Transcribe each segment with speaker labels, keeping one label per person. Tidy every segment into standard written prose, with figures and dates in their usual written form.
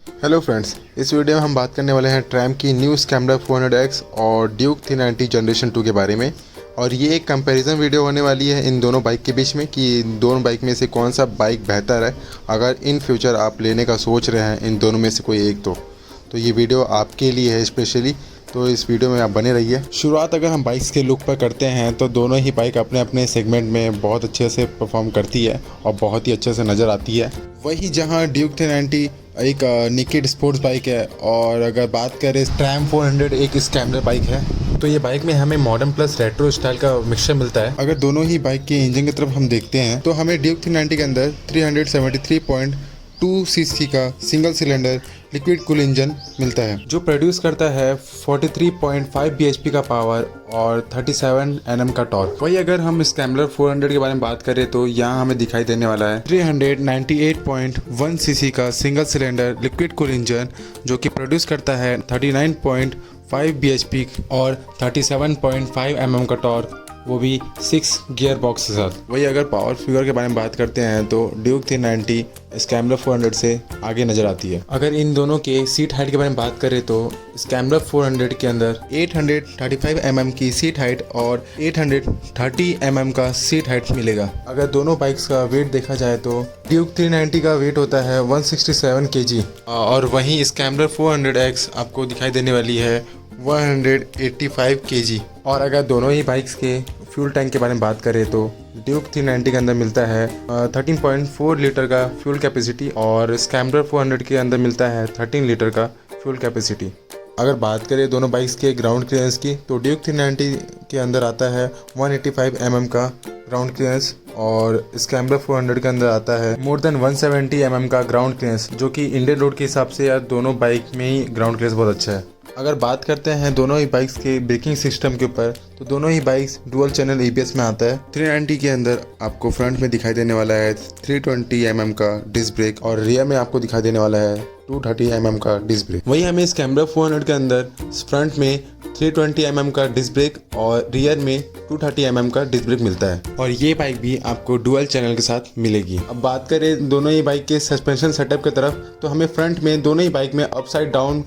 Speaker 1: Hello friends, इस video में हम बात करने वाले हैं ट्रैम्प की न्यू स्क्रैम्बलर 400X और ड्यूक 390 जनरेशन 2 के बारे में। और ये एक कंपैरिजन वीडियो होने वाली है इन दोनों बाइक के बीच में कि इन दोनों बाइक में से कौन सा बाइक बेहतर है अगर इन फ्यूचर आप लेने का सोच रहे हैं इन दोनों में से कोई एक। तो ये वीडियो आपके लिए है स्पेशली, तो इस वीडियो में आप बने रहिए। शुरुआत अगर हम बाइक्स के लुक पर करते हैं तो दोनों ही बाइक अपने अपने सेगमेंट में बहुत अच्छे से परफॉर्म करती है और बहुत ही अच्छे से नज़र आती है। वही जहां ड्यूक 390 एक नेकेड स्पोर्ट्स बाइक है और अगर बात करें ट्रैम्प 400 एक स्क्रैम्बलर बाइक है, तो ये बाइक में हमें मॉडर्न प्लस रेट्रो स्टाइल का मिक्सचर मिलता है। अगर दोनों ही बाइक के इंजन की तरफ हम देखते हैं तो हमें ड्यूक 390 के अंदर 373.2 सीसी का single cylinder liquid cool engine मिलता है जो प्रोड्यूस करता है 43.5 bhp का पावर और 37 Nm का टॉर्क। वही अगर हम स्क्रैम्बलर 400 के बारे में बात करें तो यहाँ हमें दिखाई देने वाला है 398.1 सीसी का single cylinder liquid cool engine जो कि प्रोड्यूस करता है 39.5 bhp और 37.5 mm का टॉर्क, वो भी 6 गियर बॉक्स के साथ। वही अगर पावर फिगर के बारे में बात करते हैं तो ड्यूक 390 स्क्रैम्बलर 400 से आगे नज़र आती है। अगर इन दोनों के सीट हाइट के बारे में बात करें तो स्क्रैम्बलर 400 के अंदर 835 mm की सीट हाइट और 830 mm का सीट हाइट मिलेगा। अगर दोनों बाइक्स का वेट देखा जाए तो ड्यूक 390 का वेट होता है 167 kg और वहीं स्क्रैम्बलर 400X आपको दिखाई देने वाली है 185 kg। और अगर दोनों ही बाइक्स के फ्यूल टैंक के बारे में बात करें तो ड्यूक 390 के अंदर मिलता है 13.4 लीटर का फ्यूल कैपेसिटी और स्क्रैम्बलर 400 के अंदर मिलता है 13 लीटर का फ्यूल कैपेसिटी। अगर बात करें दोनों बाइक्स के ग्राउंड क्लियरेंस की तो ड्यूक 390 के अंदर आता है 185 mm का ग्राउंड क्लियरेंस और स्क्रैम्बलर 400 के अंदर आता है मोर देन 170 mm का ग्राउंड क्लियरेंस, जो कि इंडियन रोड के हिसाब से यार दोनों बाइक में ही ग्राउंड क्लियरेंस बहुत अच्छा है। अगर बात करते हैं दोनों ही बाइक्स के ब्रेकिंग सिस्टम के ऊपर तो दोनों ही बाइक्स डुअल चैनल ABS में आता है। 390 के अंदर आपको फ्रंट में दिखाई देने वाला है 320 mm का डिस्क ब्रेक और रियर में आपको दिखाई देने वाला है 230 mm का डिस्क ब्रेक। वही हमें स्क्रैम्बलर 400 के अंदर फ्रंट में 320 mm का डिस्क ब्रेक और रियर में 230 mm का डिस्क ब्रेक मिलता है और ये बाइक भी आपको डुअल चैनल के साथ मिलेगी। अब बात करें दोनों ही बाइक के सस्पेंशन सेटअप की तरफ तो हमें फ्रंट में दोनों ही बाइक में अपसाइड डाउन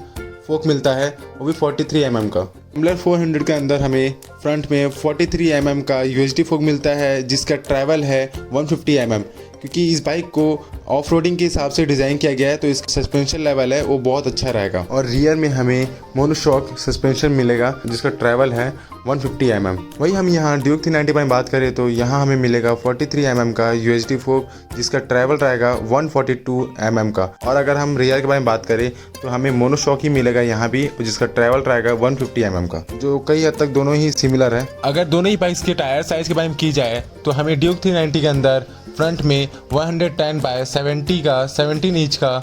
Speaker 1: फोक मिलता है, वो भी 43 mm का। स्क्रैम्बलर 400 के अंदर हमें फ्रंट में 43 mm का UHD फोक मिलता है जिसका ट्रैवल है 150 mm, क्योंकि इस बाइक को ऑफ रोडिंग के हिसाब से डिज़ाइन किया गया है तो इसका सस्पेंशन लेवल है वो बहुत अच्छा रहेगा। और रियर में हमें मोनोशॉक सस्पेंशन मिलेगा जिसका ट्रैवल है 150 mm। वही हम यहाँ ड्यूक 390 में बात करें तो यहाँ हमें मिलेगा 43 mm का UHD फोक जिसका ट्रैवल रहेगा 142 mm का। और अगर हम रियर के बारे में बात करें तो हमें मोनोशॉक ही मिलेगा यहाँ भी जिसका ट्रैवल रहेगा 150 mm का, जो कई हद तक दोनों ही सिमिलर है। अगर दोनों ही बाइक्स के टायर साइज के बारे में की जाए तो हमें ड्यूक 390 के अंदर फ्रंट में 110 बाय 70 का 17 इंच का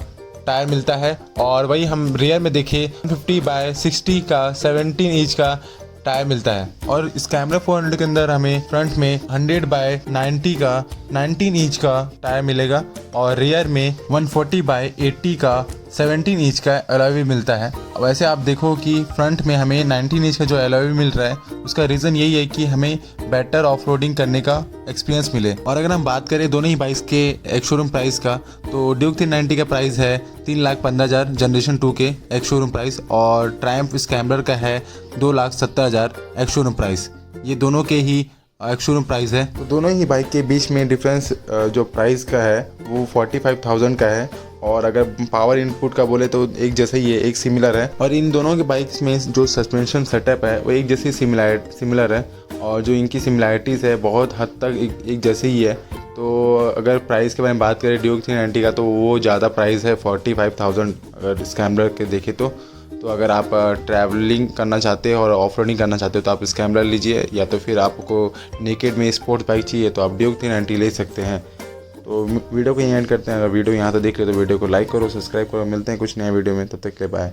Speaker 1: टायर मिलता है और वही हम रियर में देखें 150 बाय 60 का 17 इंच का टायर मिलता है। और स्क्रैम्बलर 400 के अंदर हमें फ्रंट में 100 बाय 90 का 19 इंच का टायर मिलेगा और रियर में 140 बाय 80 का 17 इंच का एलॉय व्हील मिलता है। वैसे आप देखो कि फ्रंट में हमें 19 इंच का जो एलॉय व्हील मिल रहा है उसका रीज़न यही है कि हमें बेटर ऑफ रोडिंग करने का एक्सपीरियंस मिले। और अगर हम बात करें दोनों ही बाइक्स के एक शोरूम प्राइस का तो ड्यूक 390 का प्राइस है 3,15,000 जनरेशन 2 के एक शोरूम प्राइस और ट्रायम्फ स्क्रैम्बलर का है 2,70,000 एक शोरूम प्राइस। ये दोनों के ही एक शोरूम प्राइस है। तो दोनों ही बाइक के बीच में डिफरेंस जो प्राइस का है वो 45,000 का है और अगर पावर इनपुट का बोले तो एक जैसा ही है, एक सिमिलर है। और इन दोनों के बाइक्स में जो सस्पेंशन सेटअप है वो एक जैसी सिमिलर है और जो इनकी सिमिलैरिटीज़ है बहुत हद तक एक जैसे ही है। तो अगर प्राइस के बारे में बात करें ड्यूक 390 का तो वो ज़्यादा प्राइस है 45,000 अगर स्क्रैम्बलर के देखें तो अगर आप ट्रैवलिंग करना चाहते हो और ऑफ रोडिंग करना चाहते हो तो आप स्क्रैम्बलर लीजिए, या तो फिर आपको नेकेड में स्पोर्ट्स बाइक चाहिए तो आप ड्यूक 390 ले सकते हैं। तो वीडियो को यहीं एंड करते हैं। अगर वीडियो यहाँ तक देख रहे हो तो वीडियो को लाइक करो, सब्सक्राइब करो। मिलते हैं कुछ नए वीडियो में, तब तक के लिए बाय।